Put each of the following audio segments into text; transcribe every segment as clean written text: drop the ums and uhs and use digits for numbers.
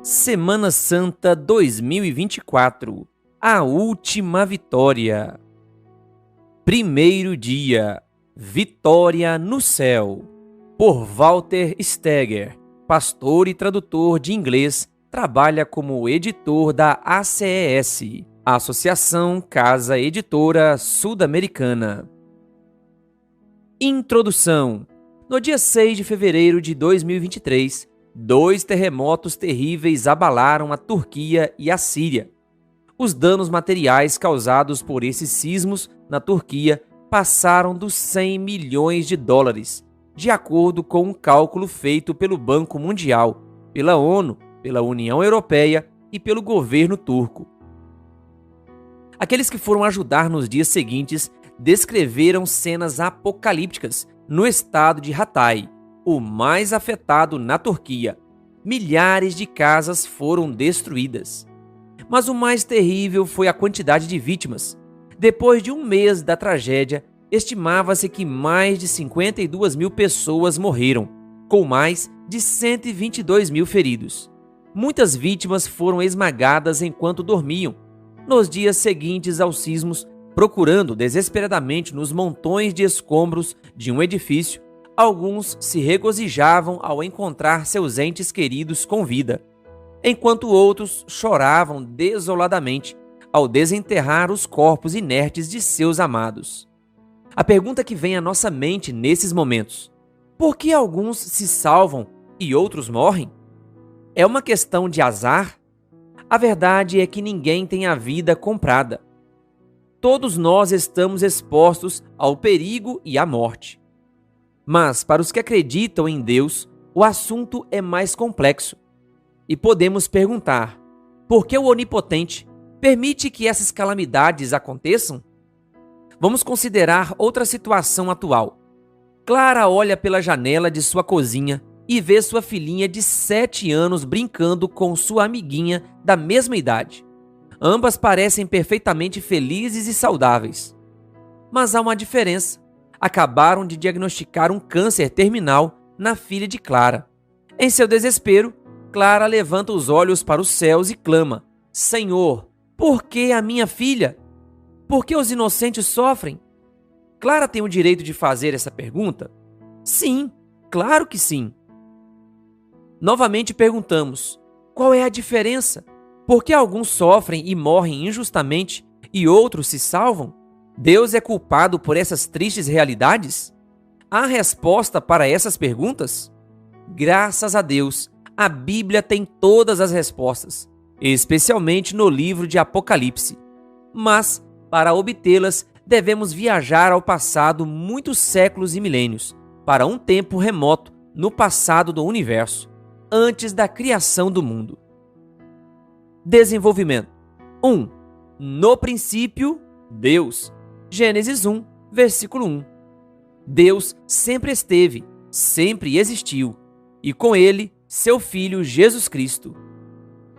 Semana Santa 2024. A última vitória. Primeiro dia. Vitória no céu. Por Walter Steger, pastor e tradutor de inglês, trabalha como editor da ACES, Associação Casa Editora Sul-Americana. Introdução. No dia 6 de fevereiro de 2023, 2 terremotos terríveis abalaram a Turquia e a Síria. Os danos materiais causados por esses sismos na Turquia passaram dos 100 milhões de dólares, de acordo com um cálculo feito pelo Banco Mundial, pela ONU, pela União Europeia e pelo governo turco. Aqueles que foram ajudar nos dias seguintes descreveram cenas apocalípticas no estado de Hatay, o mais afetado na Turquia. Milhares de casas foram destruídas. Mas o mais terrível foi a quantidade de vítimas. Depois de um mês da tragédia, estimava-se que mais de 52 mil pessoas morreram, com mais de 122 mil feridos. Muitas vítimas foram esmagadas enquanto dormiam, nos dias seguintes aos sismos, procurando desesperadamente nos montões de escombros de um edifício. Alguns se regozijavam ao encontrar seus entes queridos com vida, enquanto outros choravam desoladamente ao desenterrar os corpos inertes de seus amados. A pergunta que vem à nossa mente nesses momentos: por que alguns se salvam e outros morrem? É uma questão de azar? A verdade é que ninguém tem a vida comprada. Todos nós estamos expostos ao perigo e à morte. Mas, para os que acreditam em Deus, o assunto é mais complexo. E podemos perguntar: por que o Onipotente permite que essas calamidades aconteçam? Vamos considerar outra situação atual. Clara olha pela janela de sua cozinha e vê sua filhinha de 7 anos brincando com sua amiguinha da mesma idade. Ambas parecem perfeitamente felizes e saudáveis. Mas há uma diferença. Acabaram de diagnosticar um câncer terminal na filha de Clara. Em seu desespero, Clara levanta os olhos para os céus e clama: Senhor, por que a minha filha? Por que os inocentes sofrem? Clara tem o direito de fazer essa pergunta? Sim, claro que sim. Novamente perguntamos: qual é a diferença? Por que alguns sofrem e morrem injustamente e outros se salvam? Deus é culpado por essas tristes realidades? Há resposta para essas perguntas? Graças a Deus, a Bíblia tem todas as respostas, especialmente no livro de Apocalipse. Mas, para obtê-las, devemos viajar ao passado muitos séculos e milênios, para um tempo remoto no passado do universo, antes da criação do mundo. Desenvolvimento. 1. No princípio, Deus. Gênesis 1, versículo 1. Deus sempre esteve, sempre existiu, e com ele, seu Filho Jesus Cristo.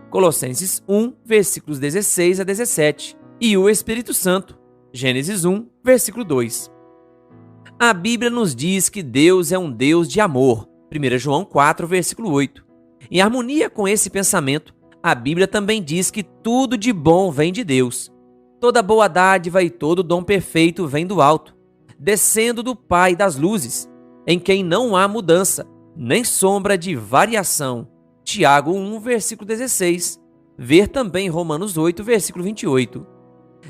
Colossenses 1, versículos 16 a 17. E o Espírito Santo. Gênesis 1, versículo 2. A Bíblia nos diz que Deus é um Deus de amor. 1 João 4, versículo 8. Em harmonia com esse pensamento, a Bíblia também diz que tudo de bom vem de Deus. Toda boa dádiva e todo dom perfeito vem do alto, descendo do Pai das luzes, em quem não há mudança, nem sombra de variação. Tiago 1, versículo 16. Ver também Romanos 8, versículo 28.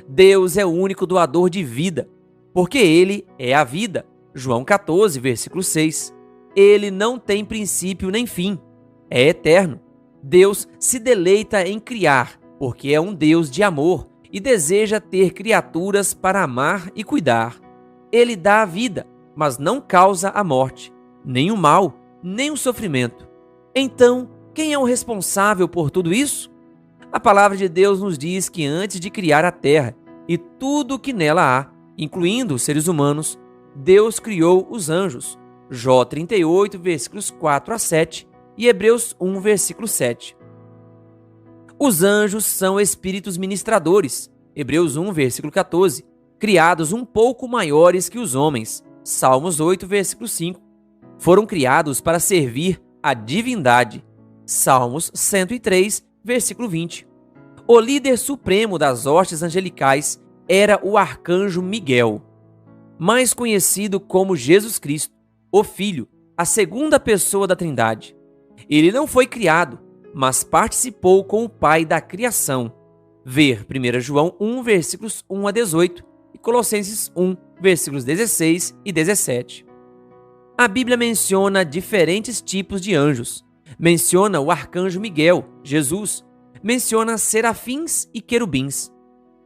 Deus é o único doador de vida, porque Ele é a vida. João 14, versículo 6. Ele não tem princípio nem fim, é eterno. Deus se deleita em criar, porque é um Deus de amor e deseja ter criaturas para amar e cuidar. Ele dá a vida, mas não causa a morte, nem o mal, nem o sofrimento. Então, quem é o responsável por tudo isso? A palavra de Deus nos diz que antes de criar a terra e tudo o que nela há, incluindo os seres humanos, Deus criou os anjos. Jó 38, versículos 4 a 7 e Hebreus 1, versículo 7. Os anjos são espíritos ministradores, Hebreus 1, versículo 14, criados um pouco maiores que os homens, Salmos 8, versículo 5. Foram criados para servir a divindade. Salmos 103, versículo 20. O líder supremo das hostes angelicais era o arcanjo Miguel, mais conhecido como Jesus Cristo, o Filho, a segunda pessoa da Trindade. Ele não foi criado, mas participou com o Pai da criação. Ver 1 João 1, versículos 1 a 18 e Colossenses 1, versículos 16 e 17. A Bíblia menciona diferentes tipos de anjos. Menciona o arcanjo Miguel, Jesus. Menciona serafins e querubins.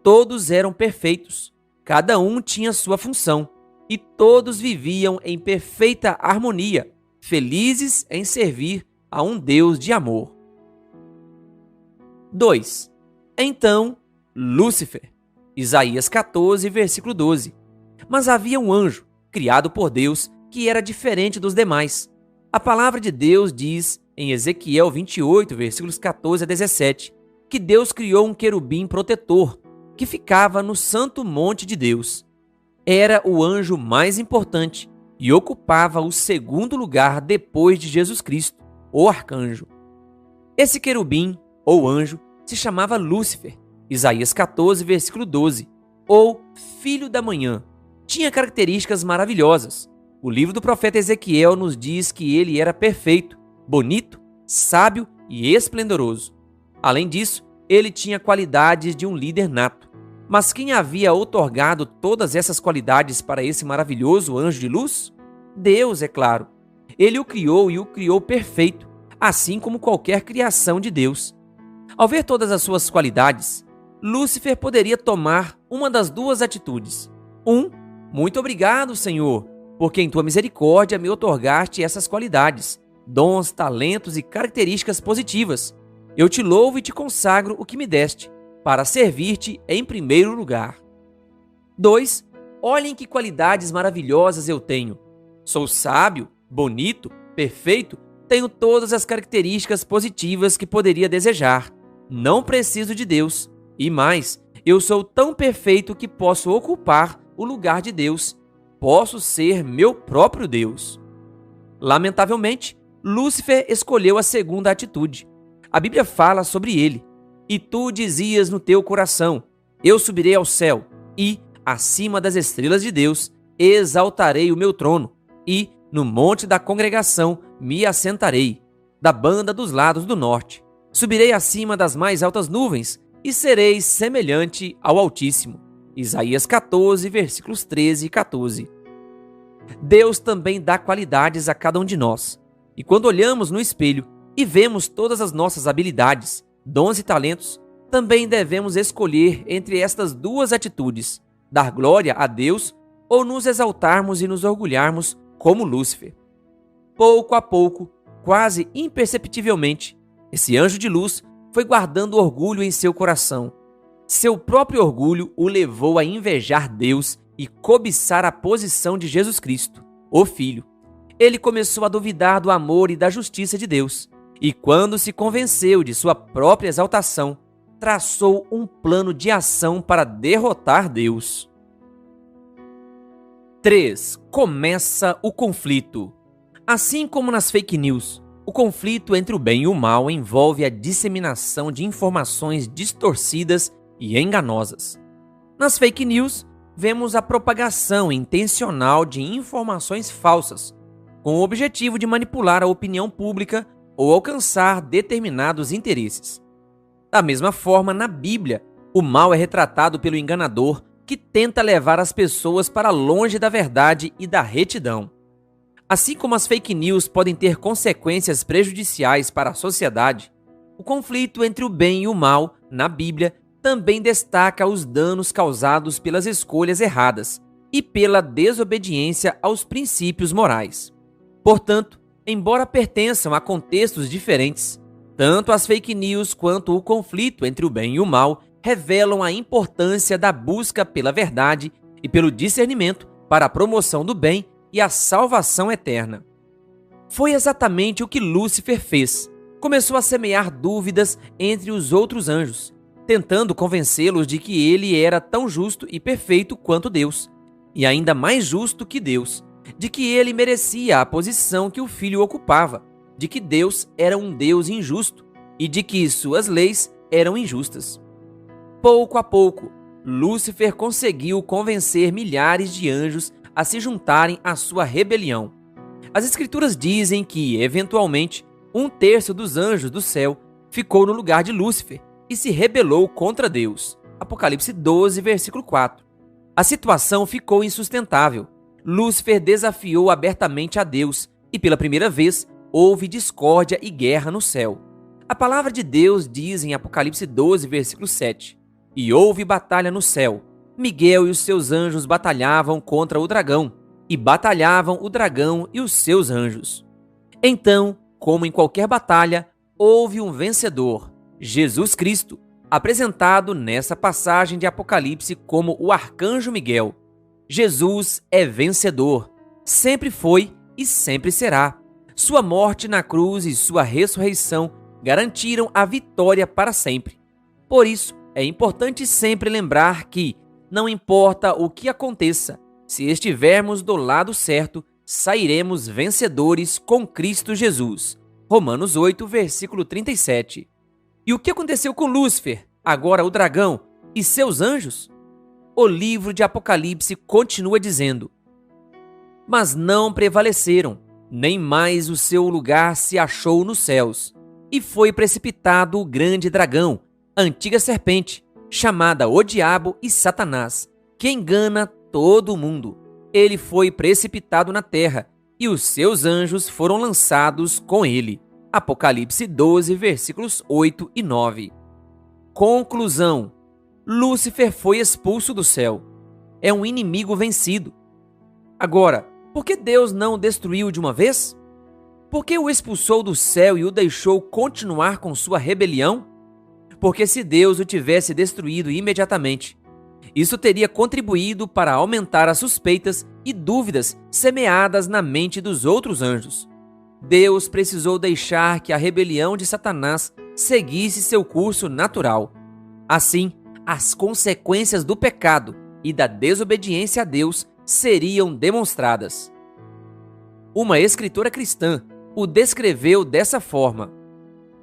Todos eram perfeitos. Cada um tinha sua função. E todos viviam em perfeita harmonia, felizes em servir a um Deus de amor. 2. Então, Lúcifer. Isaías 14, versículo 12. Mas havia um anjo, criado por Deus, que era diferente dos demais. A palavra de Deus diz, em Ezequiel 28, versículos 14 a 17, que Deus criou um querubim protetor, que ficava no santo monte de Deus. Era o anjo mais importante e ocupava o segundo lugar depois de Jesus Cristo, o arcanjo. Esse querubim, ou anjo, se chamava Lúcifer, Isaías 14, versículo 12, ou filho da manhã. Tinha características maravilhosas. O livro do profeta Ezequiel nos diz que ele era perfeito, bonito, sábio e esplendoroso. Além disso, ele tinha qualidades de um líder nato. Mas quem havia outorgado todas essas qualidades para esse maravilhoso anjo de luz? Deus, é claro. Ele o criou e o criou perfeito, assim como qualquer criação de Deus. Ao ver todas as suas qualidades, Lúcifer poderia tomar uma das duas atitudes. 1. Muito obrigado, Senhor, porque em tua misericórdia me outorgaste essas qualidades, dons, talentos e características positivas. Eu te louvo e te consagro o que me deste, para servir-te em primeiro lugar. 2. Olhem que qualidades maravilhosas eu tenho. Sou sábio, bonito, perfeito, tenho todas as características positivas que poderia desejar. Não preciso de Deus. E mais, eu sou tão perfeito que posso ocupar o lugar de Deus. Posso ser meu próprio Deus. Lamentavelmente, Lúcifer escolheu a segunda atitude. A Bíblia fala sobre ele. E tu dizias no teu coração, eu subirei ao céu, e, acima das estrelas de Deus, exaltarei o meu trono, e, no monte da congregação, me assentarei, da banda dos lados do norte. Subirei acima das mais altas nuvens, e serei semelhante ao Altíssimo. Isaías 14, versículos 13 e 14. Deus também dá qualidades a cada um de nós. E quando olhamos no espelho e vemos todas as nossas habilidades, dons e talentos, também devemos escolher entre estas duas atitudes, dar glória a Deus ou nos exaltarmos e nos orgulharmos como Lúcifer. Pouco a pouco, quase imperceptivelmente, esse anjo de luz foi guardando orgulho em seu coração. Seu próprio orgulho o levou a invejar Deus e cobiçar a posição de Jesus Cristo, o Filho. Ele começou a duvidar do amor e da justiça de Deus. E quando se convenceu de sua própria exaltação, traçou um plano de ação para derrotar Deus. 3. Começa o conflito. Assim como nas fake news, o conflito entre o bem e o mal envolve a disseminação de informações distorcidas e enganosas. Nas fake news, vemos a propagação intencional de informações falsas, com o objetivo de manipular a opinião pública ou alcançar determinados interesses. Da mesma forma, na Bíblia, o mal é retratado pelo enganador que tenta levar as pessoas para longe da verdade e da retidão. Assim como as fake news podem ter consequências prejudiciais para a sociedade, o conflito entre o bem e o mal, na Bíblia, também destaca os danos causados pelas escolhas erradas e pela desobediência aos princípios morais. Portanto, embora pertençam a contextos diferentes, tanto as fake news quanto o conflito entre o bem e o mal revelam a importância da busca pela verdade e pelo discernimento para a promoção do bem e a salvação eterna. Foi exatamente o que Lúcifer fez. Começou a semear dúvidas entre os outros anjos, tentando convencê-los de que ele era tão justo e perfeito quanto Deus, e ainda mais justo que Deus, de que ele merecia a posição que o filho ocupava, de que Deus era um Deus injusto e de que suas leis eram injustas. Pouco a pouco, Lúcifer conseguiu convencer milhares de anjos a se juntarem à sua rebelião. As Escrituras dizem que, eventualmente, 1/3 dos anjos do céu ficou no lugar de Lúcifer e se rebelou contra Deus. Apocalipse 12, versículo 4. A situação ficou insustentável. Lúcifer desafiou abertamente a Deus e, pela primeira vez, houve discórdia e guerra no céu. A palavra de Deus diz em Apocalipse 12, versículo 7: E houve batalha no céu. Miguel e os seus anjos batalhavam contra o dragão, e batalhavam o dragão e os seus anjos. Então, como em qualquer batalha, houve um vencedor, Jesus Cristo, apresentado nessa passagem de Apocalipse como o arcanjo Miguel. Jesus é vencedor, sempre foi e sempre será. Sua morte na cruz e sua ressurreição garantiram a vitória para sempre. Por isso, é importante sempre lembrar que, não importa o que aconteça, se estivermos do lado certo, sairemos vencedores com Cristo Jesus. Romanos 8, versículo 37. E o que aconteceu com Lúcifer, agora o dragão, e seus anjos? O livro de Apocalipse continua dizendo: Mas não prevaleceram, nem mais o seu lugar se achou nos céus, e foi precipitado o grande dragão, a antiga serpente, chamada o Diabo e Satanás, que engana todo o mundo. Ele foi precipitado na terra, e os seus anjos foram lançados com ele. Apocalipse 12, versículos 8 e 9. Conclusão: Lúcifer foi expulso do céu. É um inimigo vencido. Agora, por que Deus não o destruiu de uma vez? Por que o expulsou do céu e o deixou continuar com sua rebelião? Porque se Deus o tivesse destruído imediatamente, isso teria contribuído para aumentar as suspeitas e dúvidas semeadas na mente dos outros anjos. Deus precisou deixar que a rebelião de Satanás seguisse seu curso natural. Assim, as consequências do pecado e da desobediência a Deus seriam demonstradas. Uma escritora cristã o descreveu dessa forma: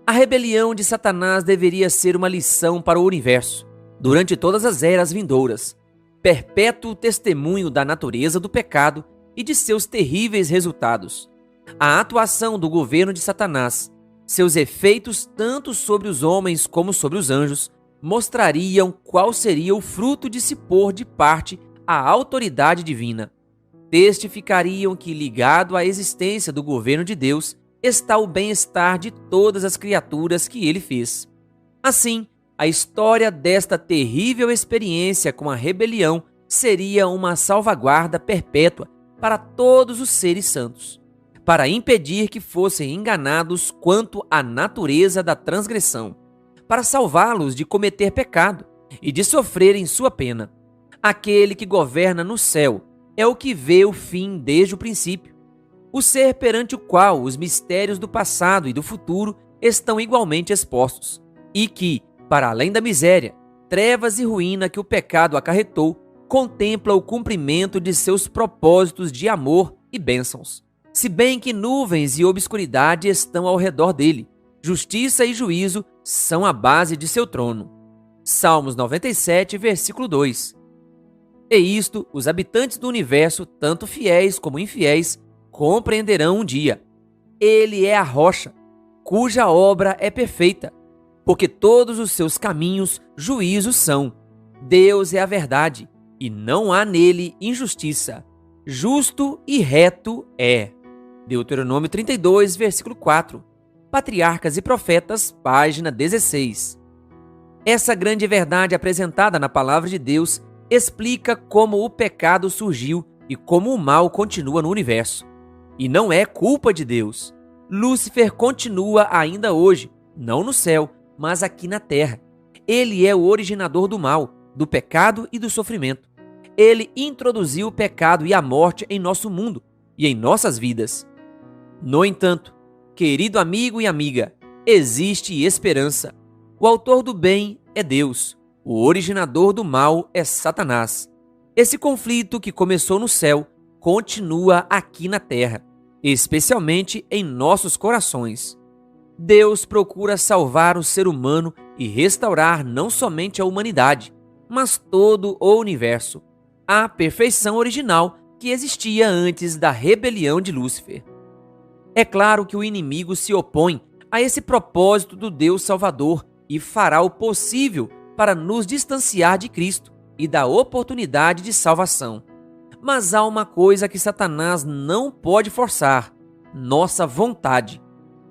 a rebelião de Satanás deveria ser uma lição para o universo, durante todas as eras vindouras, perpétuo testemunho da natureza do pecado e de seus terríveis resultados. A atuação do governo de Satanás, seus efeitos tanto sobre os homens como sobre os anjos, mostrariam qual seria o fruto de se pôr de parte a autoridade divina. Testificariam que, ligado à existência do governo de Deus, está o bem-estar de todas as criaturas que ele fez. Assim, a história desta terrível experiência com a rebelião seria uma salvaguarda perpétua para todos os seres santos, para impedir que fossem enganados quanto à natureza da transgressão, para salvá-los de cometer pecado e de sofrerem sua pena. Aquele que governa no céu é o que vê o fim desde o princípio, o ser perante o qual os mistérios do passado e do futuro estão igualmente expostos, e que, para além da miséria, trevas e ruína que o pecado acarretou, contempla o cumprimento de seus propósitos de amor e bênçãos. Se bem que nuvens e obscuridade estão ao redor dele, justiça e juízo são a base de seu trono. Salmos 97, versículo 2. E isto os habitantes do universo, tanto fiéis como infiéis, compreenderão um dia. Ele é a rocha, cuja obra é perfeita, porque todos os seus caminhos juízos são. Deus é a verdade, e não há nele injustiça. Justo e reto é. Deuteronômio 32, versículo 4. Patriarcas e Profetas, página 16. Essa grande verdade apresentada na palavra de Deus explica como o pecado surgiu e como o mal continua no universo. E não é culpa de Deus. Lúcifer continua ainda hoje, não no céu, mas aqui na terra. Ele é o originador do mal, do pecado e do sofrimento. Ele introduziu o pecado e a morte em nosso mundo e em nossas vidas. No entanto, querido amigo e amiga, existe esperança. O autor do bem é Deus. O originador do mal é Satanás. Esse conflito que começou no céu continua aqui na terra. especialmente em nossos corações. Deus procura salvar o ser humano e restaurar não somente a humanidade, mas todo o universo, a perfeição original que existia antes da rebelião de Lúcifer. É claro que o inimigo se opõe a esse propósito do Deus Salvador e fará o possível para nos distanciar de Cristo e da oportunidade de salvação. Mas há uma coisa que Satanás não pode forçar: nossa vontade.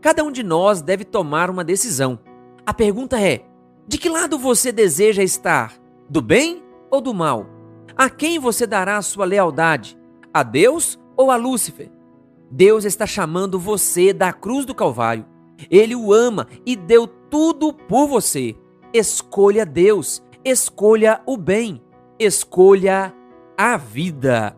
Cada um de nós deve tomar uma decisão. A pergunta é: de que lado você deseja estar? Do bem ou do mal? A quem você dará sua lealdade? A Deus ou a Lúcifer? Deus está chamando você da cruz do Calvário. Ele o ama e deu tudo por você. Escolha Deus, escolha o bem, escolha a vida.